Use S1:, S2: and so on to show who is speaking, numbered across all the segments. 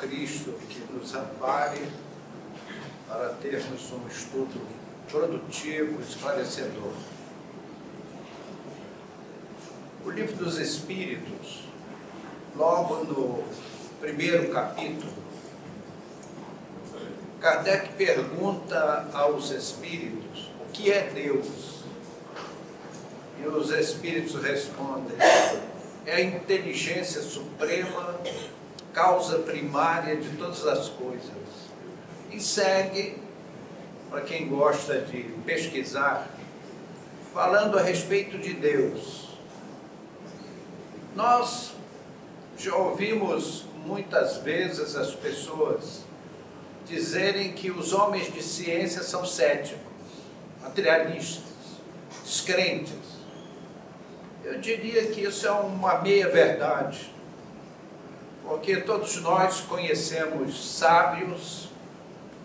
S1: Cristo que nos ampare para termos um estudo produtivo, esclarecedor. O Livro dos Espíritos, logo no primeiro capítulo, Kardec pergunta aos espíritos o que é Deus. E os espíritos respondem: é a inteligência suprema, causa primária de todas as coisas. E segue, para quem gosta de pesquisar, falando a respeito de Deus. Nós já ouvimos muitas vezes as pessoas dizerem que os homens de ciência são céticos, materialistas, descrentes. Eu diria que isso é uma meia-verdade, porque todos nós conhecemos sábios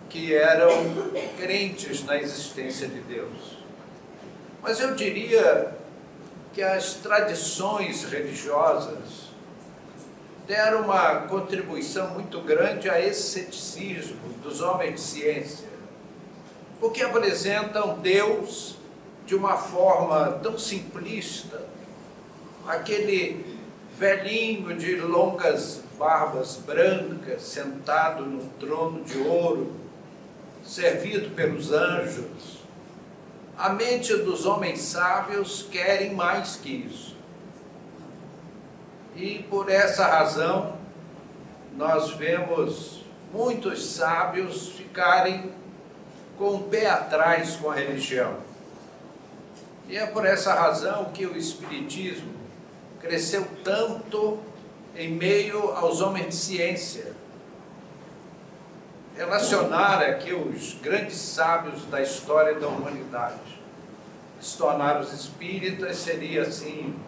S1: que eram crentes na existência de Deus. Mas eu diria que as tradições religiosas deram uma contribuição muito grande a esse ceticismo dos homens de ciência, porque apresentam Deus de uma forma tão simplista, aquele velhinho de longas barbas brancas, sentado num trono de ouro, servido pelos anjos. A mente dos homens sábios querem mais que isso. E por essa razão, nós vemos muitos sábios ficarem com o pé atrás com a religião. E é por essa razão que o Espiritismo cresceu tanto em meio aos homens de ciência. Relacionar aqui os grandes sábios da história da humanidade, se tornar os espíritas, seria assim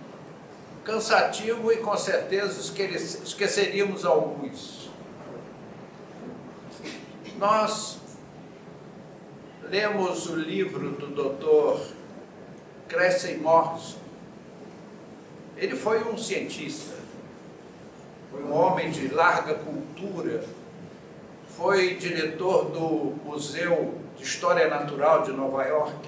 S1: cansativo e com certeza esqueceríamos alguns. Nós lemos o livro do Dr. Cressey Morrison. Ele foi um cientista, foi um homem de larga cultura, foi diretor do Museu de História Natural de Nova York,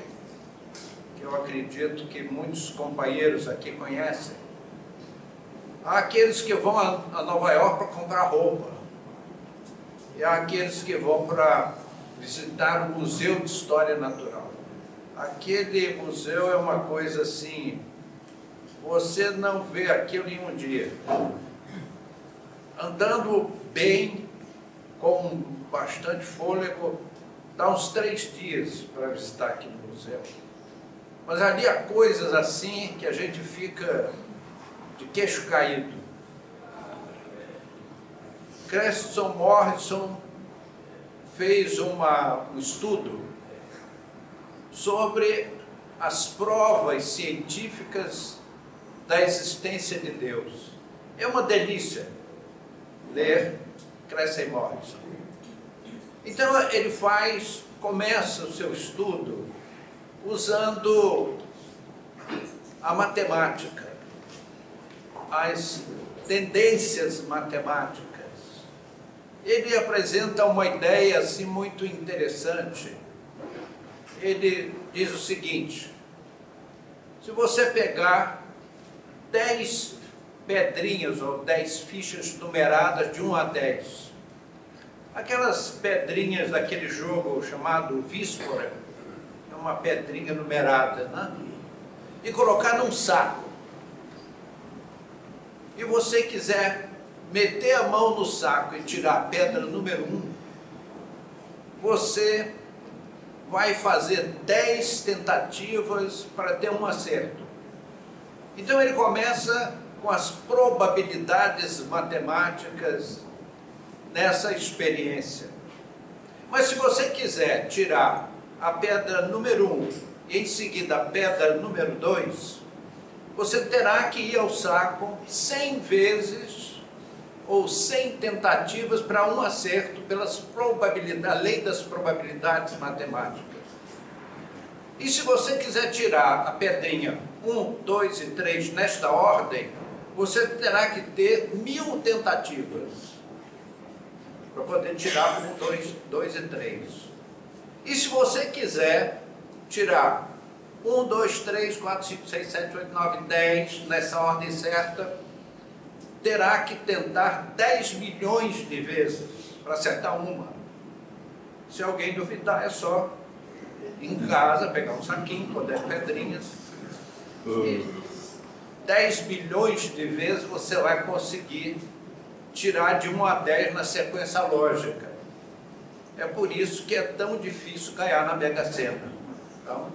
S1: que eu acredito que muitos companheiros aqui conhecem. Há aqueles que vão a Nova York para comprar roupa, e há aqueles que vão para visitar o Museu de História Natural. Aquele museu é uma coisa assim, você não vê aquilo em um dia. Andando bem, com bastante fôlego, dá uns 3 dias para visitar aquele museu. Mas ali há coisas assim que a gente fica de queixo caído. Cressey Morrison fez um estudo sobre as provas científicas da existência de Deus. É uma delícia ler Cressey Morrison. Então ele começa o seu estudo usando a matemática, as tendências matemáticas. Ele apresenta uma ideia assim muito interessante. Ele diz o seguinte: se você pegar 10 pedrinhas ou 10 fichas numeradas de 1 a 10, aquelas pedrinhas daquele jogo chamado Víspora, é uma pedrinha numerada, né? E colocar num saco, e você quiser meter a mão no saco e tirar a pedra número 1, você vai fazer 10 tentativas para ter um acerto. Então ele começa com as probabilidades matemáticas nessa experiência. Mas se você quiser tirar a pedra número 1 e em seguida a pedra número 2, você terá que ir ao saco 100 vezes ou 100 tentativas para um acerto pelas probabilidades, a lei das probabilidades matemáticas. E se você quiser tirar a pedrinha 1, 2 e 3 nesta ordem, você terá que ter 1000 tentativas. para poder tirar por 2 e 3. E se você quiser tirar 1, 2, 3, 4, 5, 6, 7, 8, 9, 10, nessa ordem certa, terá que tentar 10 milhões de vezes para acertar uma. Se alguém duvidar, é só em casa pegar um saquinho com 10 pedrinhas e 10 milhões de vezes você vai conseguir tirar de 1 a 10 na sequência lógica. É por isso que é tão difícil ganhar na Mega Sena. Então,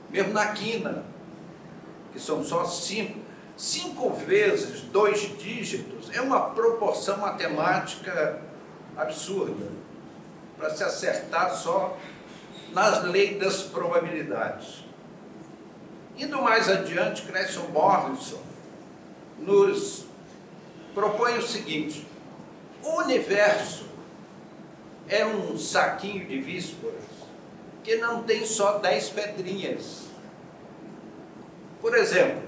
S1: mesmo na quina, que são só 5 vezes 2 dígitos, é uma proporção matemática absurda para se acertar só nas leis das probabilidades. Indo mais adiante, Grayson Morrison nos propõe o seguinte: o universo é um saquinho de vísceras que não tem só 10 pedrinhas. Por exemplo,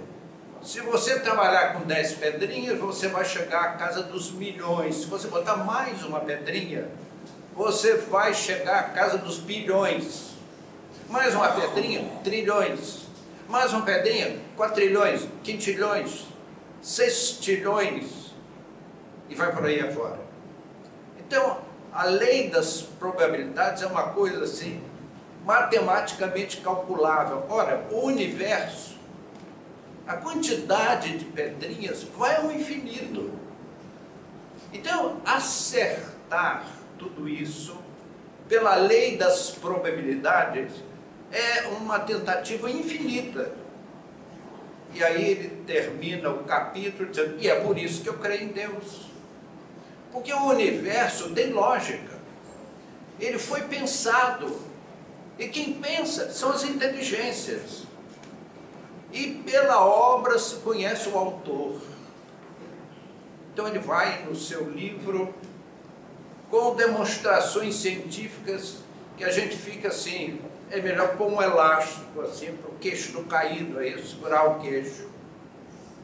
S1: se você trabalhar com 10 pedrinhas, você vai chegar à casa dos milhões. Se você botar mais uma pedrinha, você vai chegar à casa dos bilhões. Mais uma pedrinha, trilhões. Mais uma pedrinha, 4 quintilhões, sextilhões, e vai por aí afora. Então, a lei das probabilidades é uma coisa assim, matematicamente calculável. Ora, o universo, a quantidade de pedrinhas vai ao infinito. Então, acertar tudo isso pela lei das probabilidades é uma tentativa infinita. E aí ele termina o capítulo dizendo: e é por isso que eu creio em Deus. Porque o universo tem lógica. Ele foi pensado. E quem pensa são as inteligências. E pela obra se conhece o autor. Então ele vai no seu livro com demonstrações científicas que a gente fica assim, é melhor pôr um elástico assim para o queixo não caído, aí segurar o queixo.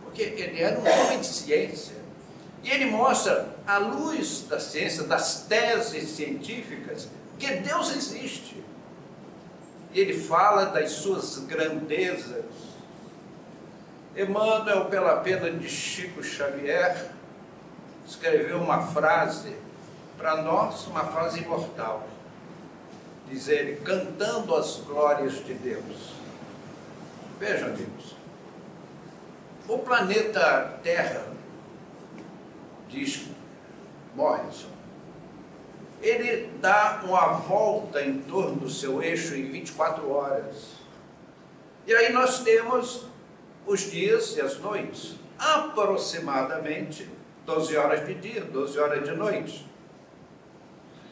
S1: Porque ele era um homem de ciência. E ele mostra, à luz da ciência, das teses científicas, que Deus existe. E ele fala das suas grandezas. Emmanuel, pela pena de Chico Xavier, escreveu uma frase, para nós, uma frase imortal. Diz ele: cantando as glórias de Deus. Vejam, amigos, o planeta Terra, diz Morrison, ele dá uma volta em torno do seu eixo em 24 horas. E aí nós temos os dias e as noites, aproximadamente 12 horas de dia, 12 horas de noite.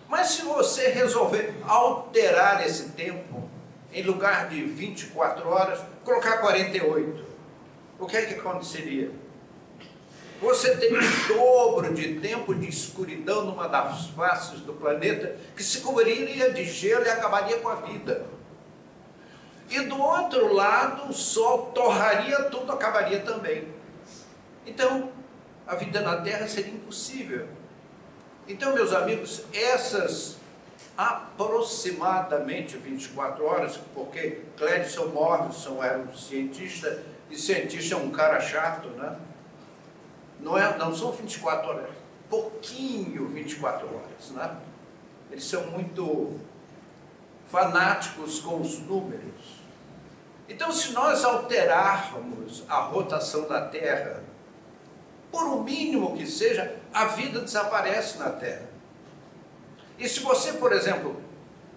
S1: Mas se você resolver alterar esse tempo, em lugar de 24 horas, colocar 48, o que é que aconteceria? Você tem o dobro de tempo de escuridão numa das faces do planeta, que se cobriria de gelo e acabaria com a vida. E do outro lado, o Sol torraria tudo, acabaria também. Então, a vida na Terra seria impossível. Então, meus amigos, essas aproximadamente 24 horas, porque Grayson Morrison era um cientista, e cientista é um cara chato, né? Não são 24 horas, pouquinho 24 horas, né? Eles são muito fanáticos com os números. Então, se nós alterarmos a rotação da Terra, por o mínimo que seja, a vida desaparece na Terra. E se você, por exemplo,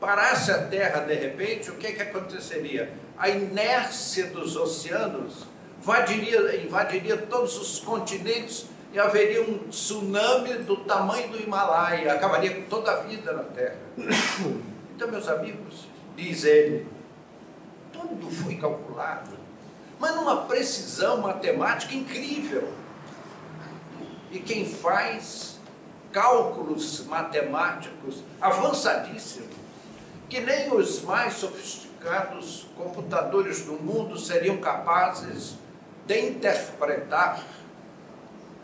S1: parasse a Terra de repente, o que aconteceria? A inércia dos oceanos invadiria todos os continentes e haveria um tsunami do tamanho do Himalaia, acabaria com toda a vida na Terra. Então, meus amigos, diz ele, tudo foi calculado, mas numa precisão matemática incrível. E quem faz cálculos matemáticos avançadíssimos, que nem os mais sofisticados computadores do mundo seriam capazes de interpretar,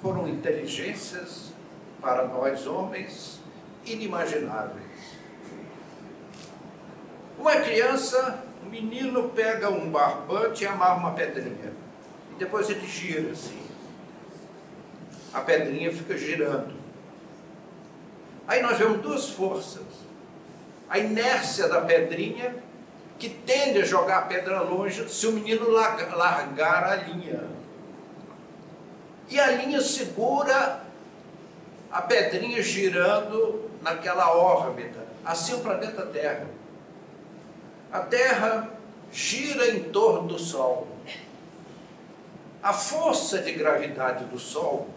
S1: foram inteligências para nós homens, inimagináveis. Uma criança, um menino pega um barbante e amarra uma pedrinha. E depois ele gira assim. A pedrinha fica girando. Aí nós vemos duas forças. A inércia da pedrinha, que tende a jogar a pedra longe se o menino largar a linha. E a linha segura a pedrinha girando naquela órbita. Assim o planeta Terra. A Terra gira em torno do Sol. A força de gravidade do Sol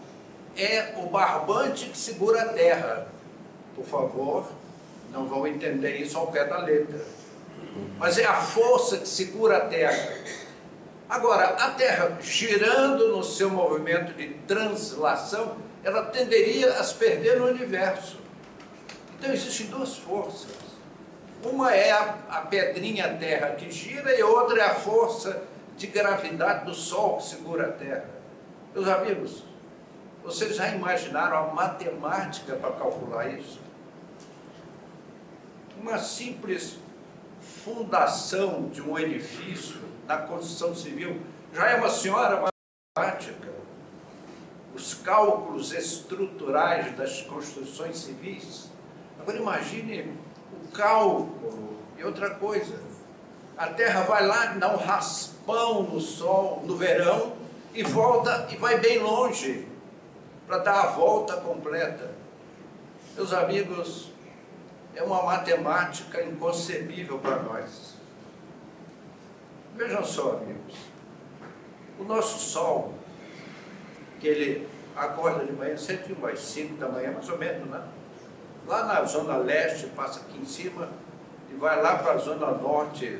S1: é o barbante que segura a Terra. Por favor, não vão entender isso ao pé da letra. Mas é a força que segura a Terra. Agora, a Terra girando no seu movimento de translação, ela tenderia a se perder no universo. Então existem duas forças. Uma é a pedrinha Terra que gira e outra é a força de gravidade do Sol que segura a Terra. Meus amigos, vocês já imaginaram a matemática para calcular isso? Uma simples fundação de um edifício na construção civil já é uma senhora matemática. Os cálculos estruturais das construções civis. Agora imagine o cálculo e outra coisa. A Terra vai lá, dá um raspão no Sol no verão e volta e vai bem longe para dar a volta completa. Meus amigos, é uma matemática inconcebível para nós. Vejam só, amigos, o nosso Sol, que ele acorda de manhã, sempre umas 5 da manhã, mais ou menos, né? Lá na zona leste, passa aqui em cima e vai lá para a zona norte,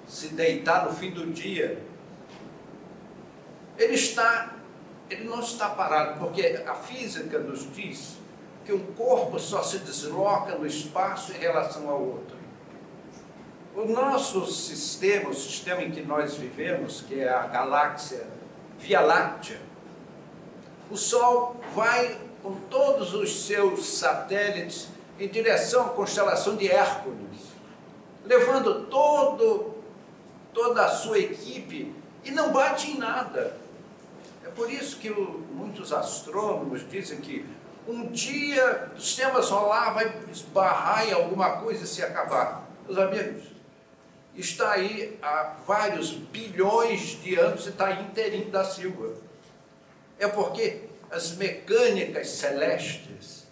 S1: se deitar no fim do dia. Ele não está parado, porque a física nos diz que um corpo só se desloca no espaço em relação ao outro. O nosso sistema, o sistema em que nós vivemos, que é a galáxia Via Láctea, o Sol vai com todos os seus satélites em direção à constelação de Hércules, levando toda a sua equipe e não bate em nada. É por isso que muitos astrônomos dizem que um dia o sistema solar vai esbarrar em alguma coisa e se acabar. Meus amigos, está aí há vários bilhões de anos e está aí inteirinho da Silva. É porque as mecânicas celestes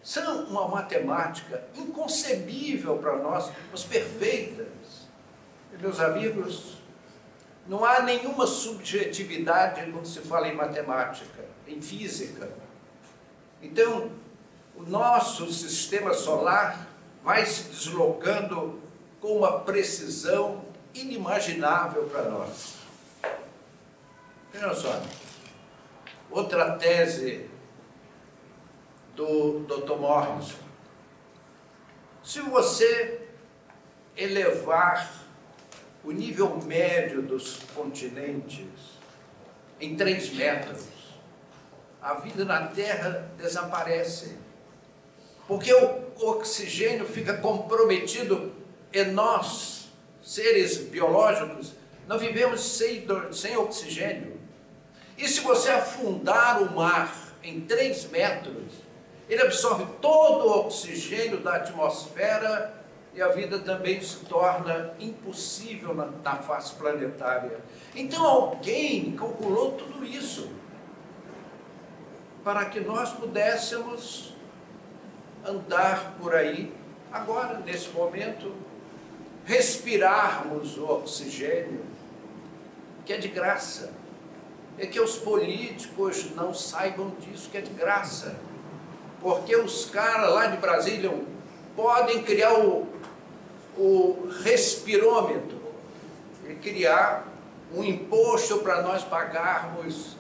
S1: são uma matemática inconcebível para nós, mas perfeitas. E, meus amigos, não há nenhuma subjetividade quando se fala em matemática, em física. Então, o nosso sistema solar vai se deslocando com uma precisão inimaginável para nós. Vejam só, outra tese do Dr. Morrison. Se você elevar o nível médio dos continentes em 3 metros, a vida na Terra desaparece, porque o oxigênio fica comprometido e nós, seres biológicos, não vivemos sem oxigênio. E se você afundar o mar em 3 metros, ele absorve todo o oxigênio da atmosfera e a vida também se torna impossível na face planetária. Então alguém calculou tudo isso para que nós pudéssemos andar por aí, agora, nesse momento, respirarmos o oxigênio, que é de graça. É que os políticos não saibam disso, que é de graça. Porque os caras lá de Brasília podem criar o respirômetro e criar um imposto para nós pagarmos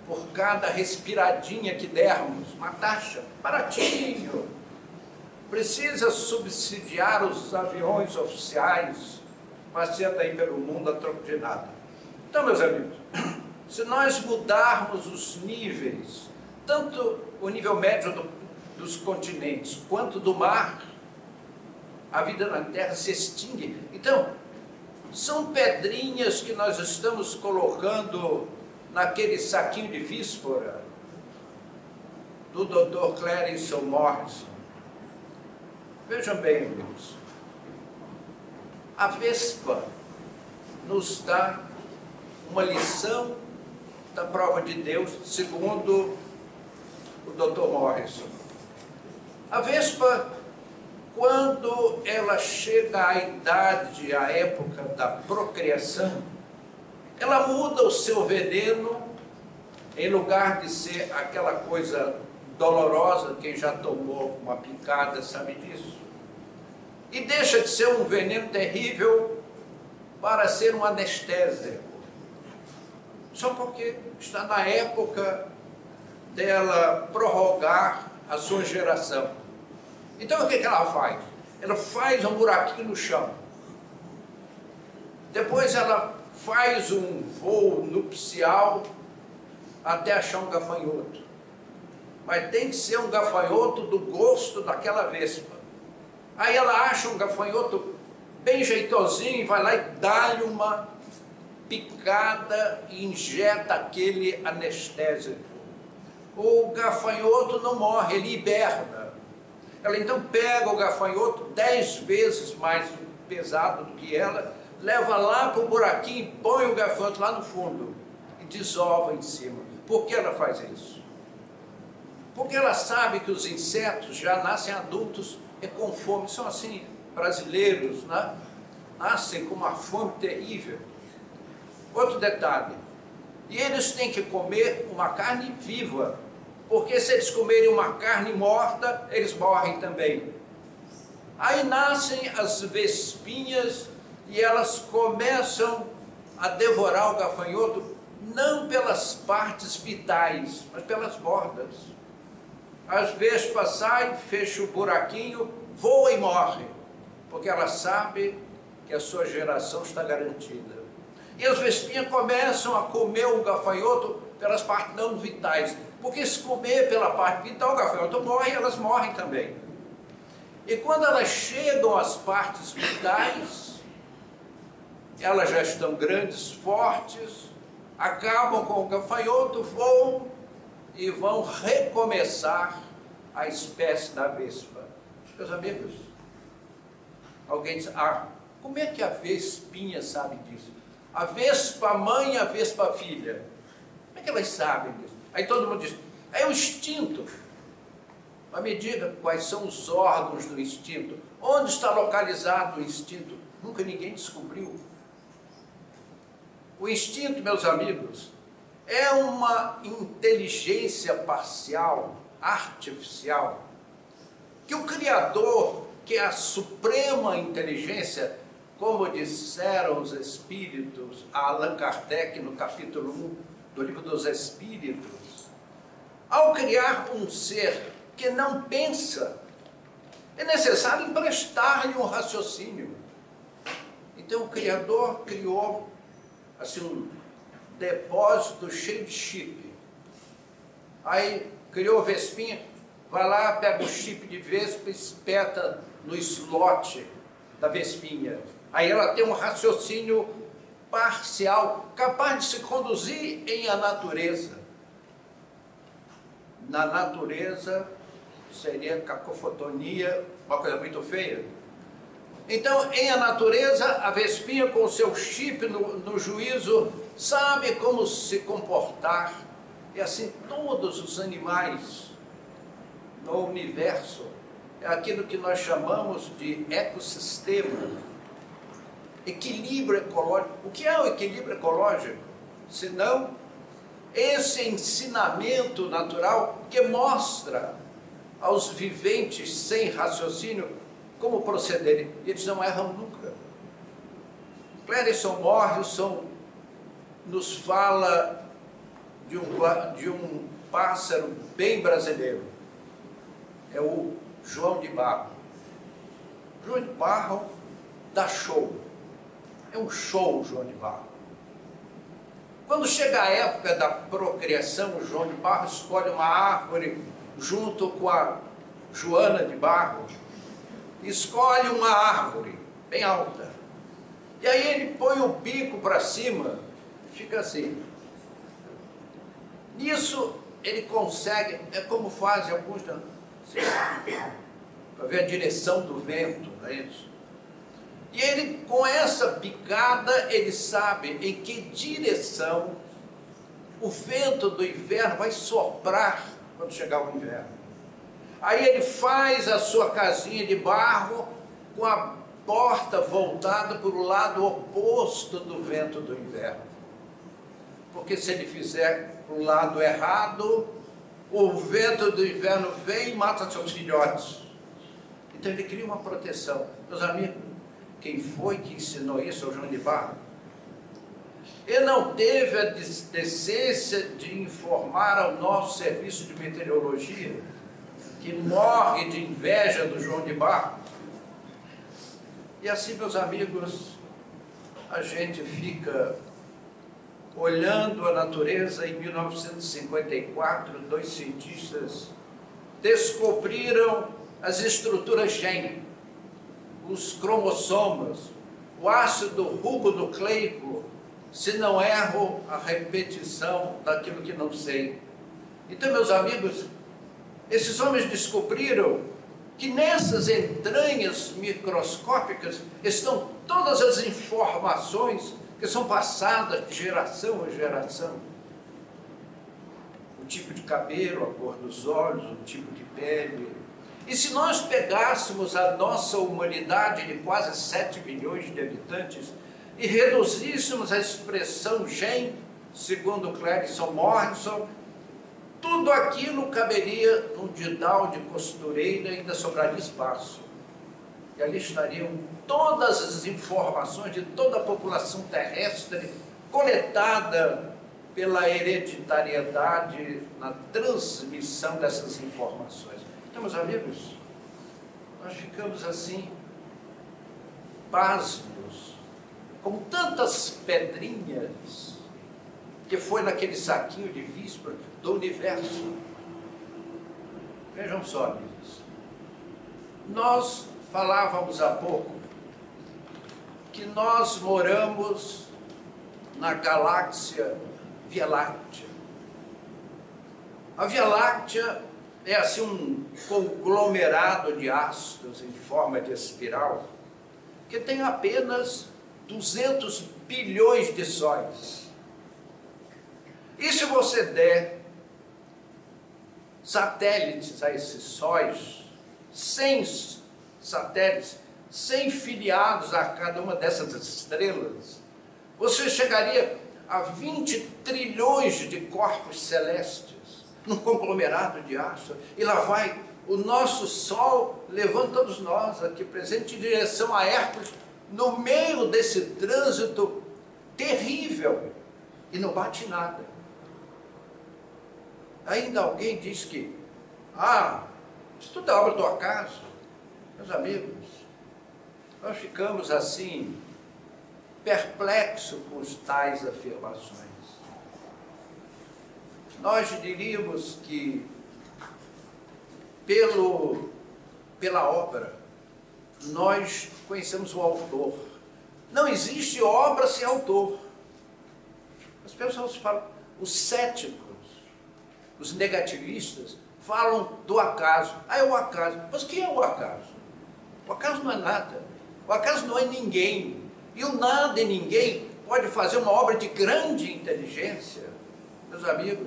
S1: por cada respiradinha que dermos, uma taxa, baratinho. Precisa subsidiar os aviões oficiais, passeando aí pelo mundo a troco de nada. Então, meus amigos, se nós mudarmos os níveis, tanto o nível médio dos continentes, quanto do mar, a vida na Terra se extingue. Então, são pedrinhas que nós estamos colocando naquele saquinho de físfora do Dr. Clarence Morrison. Vejam bem, amigos, a Vespa nos dá uma lição da prova de Deus, segundo o Dr. Morrison. A Vespa, quando ela chega à idade, à época da procriação, ela muda o seu veneno, em lugar de ser aquela coisa dolorosa, quem já tomou uma picada sabe disso, e deixa de ser um veneno terrível para ser um anestésico, só porque está na época dela prorrogar a sua geração. Então o que ela faz? Ela faz um buraquinho no chão, depois ela faz um voo nupcial até achar um gafanhoto, mas tem que ser um gafanhoto do gosto daquela vespa. Aí ela acha um gafanhoto bem jeitosinho, vai lá e dá-lhe uma picada e injeta aquele anestésico. O gafanhoto não morre, ele hiberna. Ela então pega o gafanhoto 10 vezes mais pesado do que ela, leva lá para o buraquinho, põe o gafanhoto lá no fundo e desova em cima. Por que ela faz isso? Porque ela sabe que os insetos já nascem adultos e com fome. São assim, brasileiros, né? Nascem com uma fome terrível. Outro detalhe, e eles têm que comer uma carne viva, porque se eles comerem uma carne morta, eles morrem também. Aí nascem as vespinhas e elas começam a devorar o gafanhoto, não pelas partes vitais, mas pelas bordas. As vespas saem, fecham o buraquinho, voam e morrem, porque ela sabe que a sua geração está garantida. E as vespinhas começam a comer o gafanhoto pelas partes não vitais, porque se comer pela parte vital, o gafanhoto morre e elas morrem também. E quando elas chegam às partes vitais, elas já estão grandes, fortes, acabam com o gafanhoto, voam e vão recomeçar a espécie da vespa. Meus amigos, alguém diz, como é que a vespinha sabe disso? A vespa mãe e a vespa filha. Como é que elas sabem disso? Aí todo mundo diz, é o instinto. Mas me diga quais são os órgãos do instinto. Onde está localizado o instinto? Nunca ninguém descobriu. O instinto, meus amigos, é uma inteligência parcial, artificial, que o Criador, que é a suprema inteligência, como disseram os Espíritos, a Allan Kardec no capítulo 1 do Livro dos Espíritos, ao criar um ser que não pensa, é necessário emprestar-lhe um raciocínio. Então o Criador criou assim um depósito cheio de chip. Aí criou vespinha, vai lá, pega o chip de vespa, espeta no slot da vespinha. Aí ela tem um raciocínio parcial, capaz de se conduzir em a natureza. Na natureza seria cacofonia, uma coisa muito feia. Então, em a natureza, a vespinha com o seu chip no juízo sabe como se comportar. E assim todos os animais no universo, é aquilo que nós chamamos de ecossistema, equilíbrio ecológico. O que é o equilíbrio ecológico? Senão esse ensinamento natural que mostra aos viventes sem raciocínio como procederem. Eles não erram nunca. Clarence Morrison nos fala de um pássaro bem brasileiro. É o João de Barro. João de Barro dá show. É um show, João de Barro. Quando chega a época da procriação, o João de Barro escolhe uma árvore junto com a Joana de Barro, escolhe uma árvore bem alta. E aí ele põe o bico para cima e fica assim. Nisso ele consegue, é como fazem alguns, assim, para ver a direção do vento, não é isso? E ele, com essa picada, ele sabe em que direção o vento do inverno vai soprar quando chegar o inverno. Aí ele faz a sua casinha de barro com a porta voltada para o lado oposto do vento do inverno. Porque se ele fizer para o lado errado, o vento do inverno vem e mata seus filhotes. Então ele cria uma proteção. Meus amigos, quem foi que ensinou isso ao João de Barro? Ele não teve a decência de informar ao nosso serviço de meteorologia, que morre de inveja do João de Barro. E assim, meus amigos, a gente fica olhando a natureza. Em 1954, 2 cientistas descobriram as estruturas gene, os cromossomas, o ácido ribonucleico, se não erro a repetição daquilo que não sei. Então, meus amigos, esses homens descobriram que nessas entranhas microscópicas estão todas as informações que são passadas de geração a geração. O tipo de cabelo, a cor dos olhos, o tipo de pele. E se nós pegássemos a nossa humanidade de quase 7 bilhões de habitantes e reduzíssemos a expressão gen, segundo Clarkson Morrison, tudo aquilo caberia num didal de costureira e ainda sobraria espaço. E ali estariam todas as informações de toda a população terrestre coletada pela hereditariedade na transmissão dessas informações. Então, meus amigos, nós ficamos assim, pasmos, como tantas pedrinhas que foi naquele saquinho de víspera do universo. Vejam só, amigos, nós falávamos há pouco que nós moramos na galáxia Via Láctea. A Via Láctea é assim um conglomerado de astros em forma de espiral que tem apenas 200 bilhões de sóis. E se você der satélites a esses sóis, 100 satélites, 100 filiados a cada uma dessas estrelas, você chegaria a 20 trilhões de corpos celestes, num conglomerado de astros, e lá vai o nosso Sol, levando todos nós aqui presentes em direção a Hércules, no meio desse trânsito terrível, e não bate nada. Ainda alguém diz que, isso tudo é obra do acaso. Meus amigos, nós ficamos assim, perplexos com tais afirmações. Nós diríamos que, pela obra, nós conhecemos o autor. Não existe obra sem autor. As pessoas falam, os céticos, os negativistas, falam do acaso. É o acaso. Mas o que é o acaso? O acaso não é nada. O acaso não é ninguém. E o nada e ninguém pode fazer uma obra de grande inteligência. Meus amigos,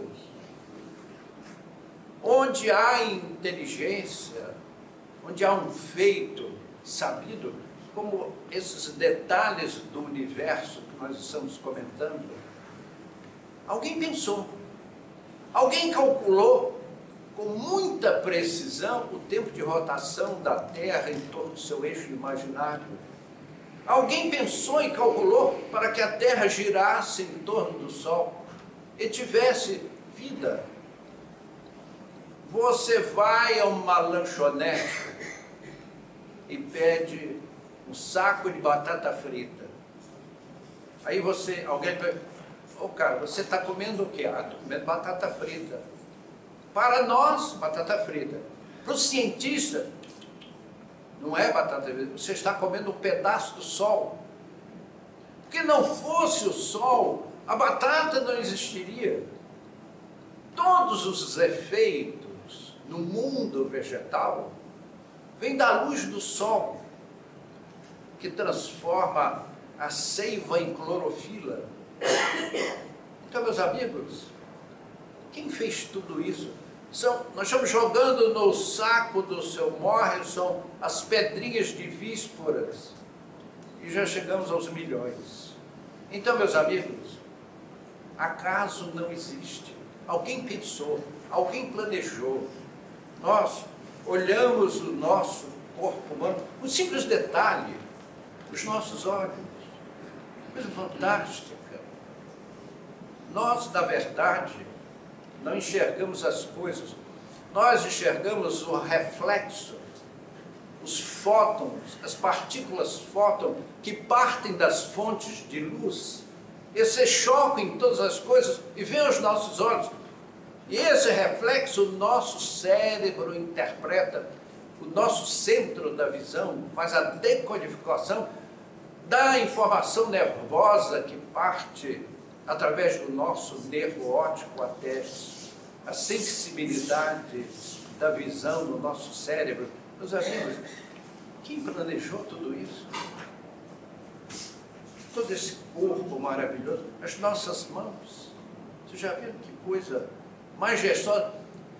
S1: onde há inteligência, onde há um feito sabido, como esses detalhes do universo que nós estamos comentando, alguém pensou, alguém calculou com muita precisão o tempo de rotação da Terra em torno do seu eixo imaginário. Alguém pensou e calculou para que a Terra girasse em torno do Sol e tivesse vida. Você vai a uma lanchonete e pede um saco de batata frita. Aí alguém pergunta, cara, você está comendo o quê? Estou comendo batata frita. Para nós, batata frita. Para o cientista, não é batata frita, você está comendo um pedaço do sol. Porque não fosse o sol, a batata não existiria. Todos os efeitos no mundo vegetal vêm da luz do sol, que transforma a seiva em clorofila. Então, meus amigos, quem fez tudo isso? Nós estamos jogando no saco do seu Morrison as pedrinhas de vísporas e já chegamos aos milhões. Então, meus amigos, acaso não existe. Alguém pensou, alguém planejou. Nós olhamos o nosso corpo humano, um simples detalhe, os nossos olhos, coisa fantástica. Nós, na verdade, não enxergamos as coisas, nós enxergamos o reflexo, os fótons, as partículas fóton que partem das fontes de luz. Esse choque em todas as coisas e vem aos nossos olhos. E esse reflexo, o nosso cérebro interpreta, o nosso centro da visão faz a decodificação da informação nervosa que parte através do nosso nervo óptico até a sensibilidade da visão no nosso cérebro. Meus amigos, quem planejou tudo isso? Todo esse corpo maravilhoso, as nossas mãos, vocês já viram que coisa majestosa?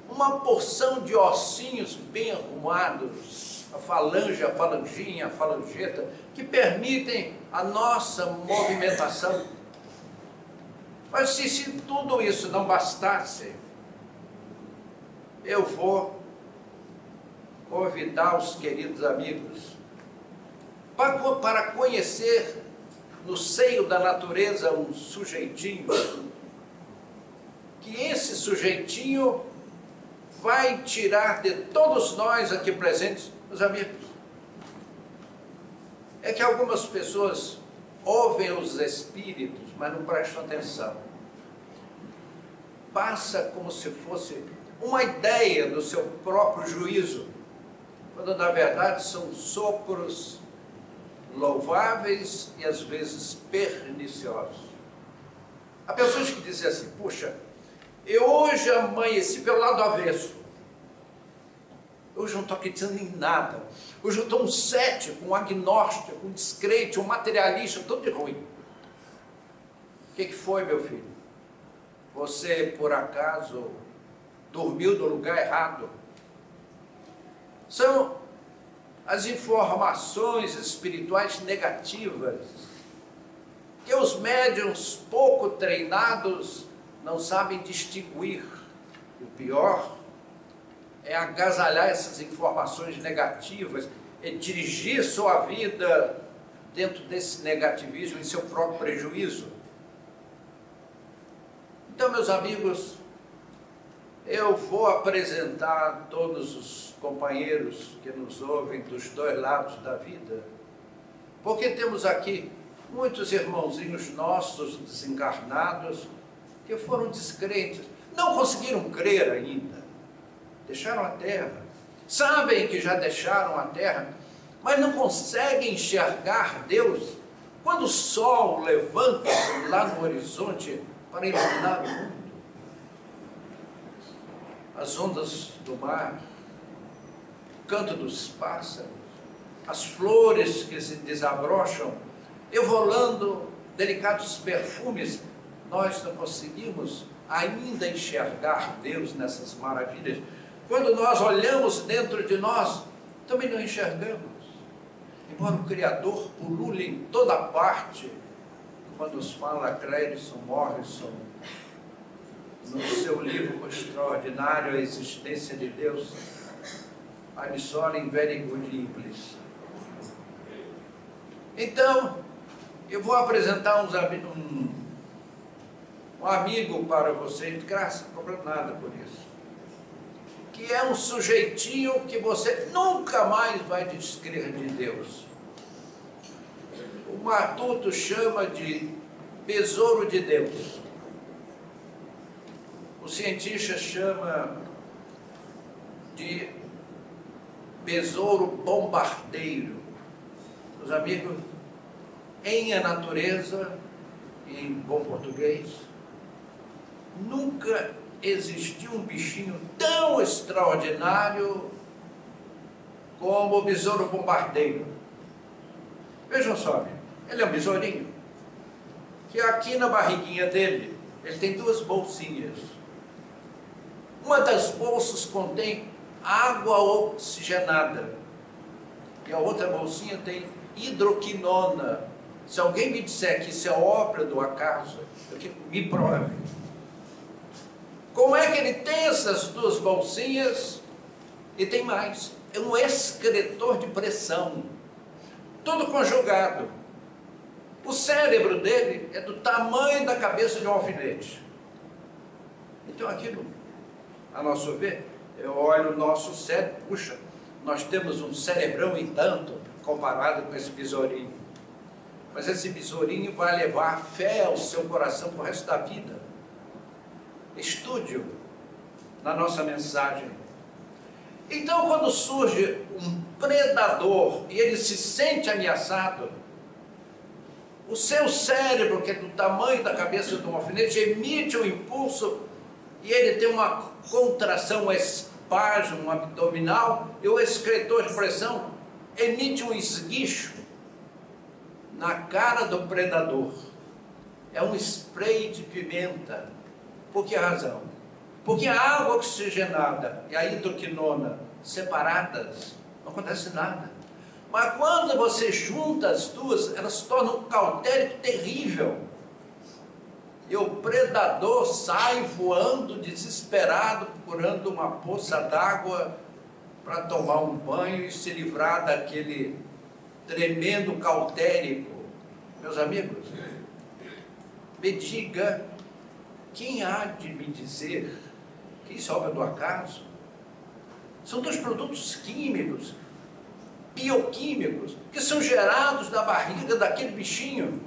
S1: Uma porção de ossinhos bem arrumados, a falange, a falanginha, a falangeta, que permitem a nossa movimentação. Mas se tudo isso não bastasse, eu vou convidar os queridos amigos para conhecer no seio da natureza um sujeitinho, que esse sujeitinho vai tirar de todos nós aqui presentes, meus amigos. É que algumas pessoas ouvem os espíritos, mas não prestam atenção. Passa como se fosse uma ideia do seu próprio juízo, quando na verdade são sopros louváveis e às vezes perniciosos. Há pessoas que dizem assim: puxa, eu hoje amanheci pelo lado avesso, hoje não estou acreditando em nada, hoje eu estou um cético, um agnóstico, um descrente, um materialista, tudo de ruim. O que foi, meu filho? Você por acaso dormiu no lugar errado? São as informações espirituais negativas que os médiuns pouco treinados não sabem distinguir. O pior é agasalhar essas informações negativas e dirigir sua vida dentro desse negativismo em seu próprio prejuízo. Então, meus amigos, eu vou apresentar a todos os companheiros que nos ouvem dos dois lados da vida, porque temos aqui muitos irmãozinhos nossos desencarnados que foram descrentes, não conseguiram crer ainda, deixaram a terra, sabem que já deixaram a terra, mas não conseguem enxergar Deus quando o sol levanta lá no horizonte para iluminar o mundo. As ondas do mar, o canto dos pássaros, as flores que se desabrocham, evolando delicados perfumes, nós não conseguimos ainda enxergar Deus nessas maravilhas. Quando nós olhamos dentro de nós, também não enxergamos. Embora o Criador pulule em toda parte, como nos fala Clérison Morrison, no seu livro extraordinário, A Existência de Deus, I'm sorry, very good English. Então, eu vou apresentar um amigo para vocês, de graça, não cobro nada por isso, que é um sujeitinho que você nunca mais vai descrever de Deus. O Matuto chama de besouro de Deus. O cientista chama de besouro bombardeiro. Meus amigos, em a natureza, em bom português, nunca existiu um bichinho tão extraordinário como o besouro bombardeiro. Vejam só, ele é um besourinho, que aqui na barriguinha dele, ele tem duas bolsinhas. Uma das bolsas contém água oxigenada, e a outra bolsinha tem hidroquinona. Se alguém me disser que isso é obra do acaso, me prove. Como é que ele tem essas duas bolsinhas? E tem mais, é um excretor de pressão, tudo conjugado. O cérebro dele é do tamanho da cabeça de um alfinete. Então aquilo, a nosso ver, eu olho o nosso cérebro, puxa, nós temos um cerebrão e tanto, comparado com esse besourinho. Mas esse besourinho vai levar fé ao seu coração para o resto da vida. Estude-o na nossa mensagem. Então, quando surge um predador e ele se sente ameaçado, o seu cérebro, que é do tamanho da cabeça de um alfinete, emite um impulso e ele tem uma contração, um espasmo abdominal, e o excretor de pressão emite um esguicho na cara do predador. É um spray de pimenta. Por que razão? Porque a água oxigenada e a hidroquinona separadas, não acontece nada. Mas quando você junta as duas, elas se tornam um cautérico terrível. E o predador sai voando desesperado, procurando uma poça d'água para tomar um banho e se livrar daquele tremendo cautérico. Meus amigos, me diga, quem há de me dizer que isso é obra do acaso? São dois produtos químicos, bioquímicos, que são gerados da barriga daquele bichinho,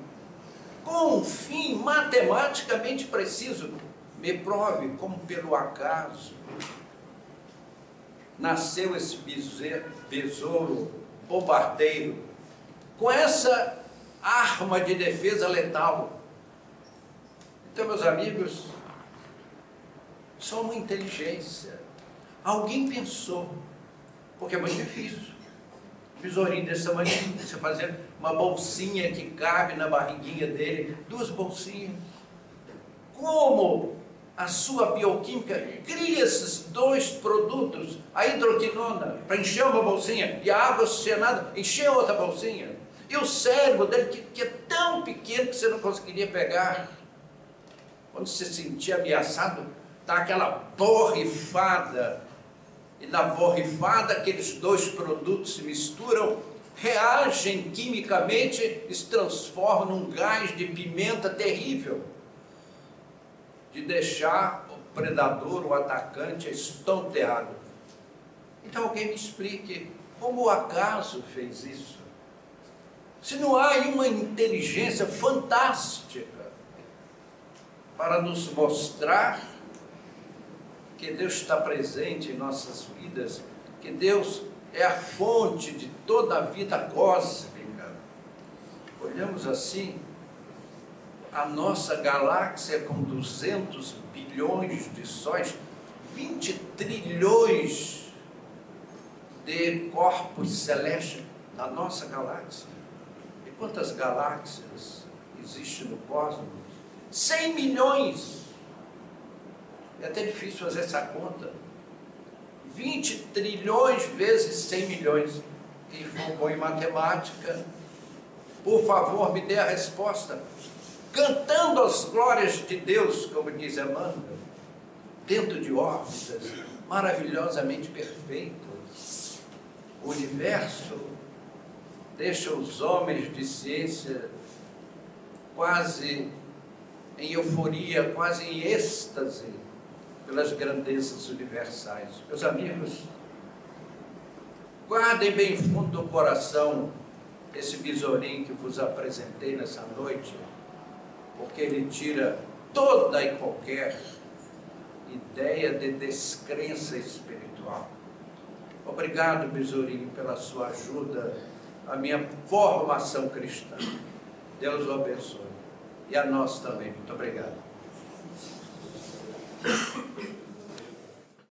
S1: com um fim matematicamente preciso. Me prove como pelo acaso nasceu esse besouro bombardeiro, com essa arma de defesa letal. Então, meus amigos, só uma inteligência. Alguém pensou, porque é muito difícil. Besourinho desse tamanho, você fazer uma bolsinha que cabe na barriguinha dele, duas bolsinhas. Como a sua bioquímica cria esses dois produtos, a hidroquinona, para encher uma bolsinha, e a água oxigenada, encher outra bolsinha. E o cérebro dele, que é tão pequeno que você não conseguiria pegar. Quando você se sentir ameaçado, está aquela borrifada. E na borrifada, aqueles dois produtos se misturam, reagem quimicamente e se transformam num gás de pimenta terrível, de deixar o predador, o atacante, estonteado. Então alguém me explique como o acaso fez isso? Se não há aí uma inteligência fantástica para nos mostrar que Deus está presente em nossas vidas, que Deus é a fonte de toda a vida cósmica. Olhamos assim, a nossa galáxia com 200 bilhões de sóis, 20 trilhões de corpos celestes na nossa galáxia. E quantas galáxias existem no cosmos? 100 milhões! É até difícil fazer essa conta. 20 trilhões vezes 100 milhões. Quem for bom em matemática, por favor, me dê a resposta. Cantando as glórias de Deus, como diz Emmanuel, dentro de órbitas maravilhosamente perfeitas. O universo deixa os homens de ciência quase em euforia, quase em êxtase, pelas grandezas universais. Meus amigos, guardem bem fundo do coração esse besourinho que vos apresentei nessa noite, porque ele tira toda e qualquer ideia de descrença espiritual. Obrigado, Besourinho, pela sua ajuda à minha formação cristã. Deus o abençoe. E a nós também. Muito obrigado.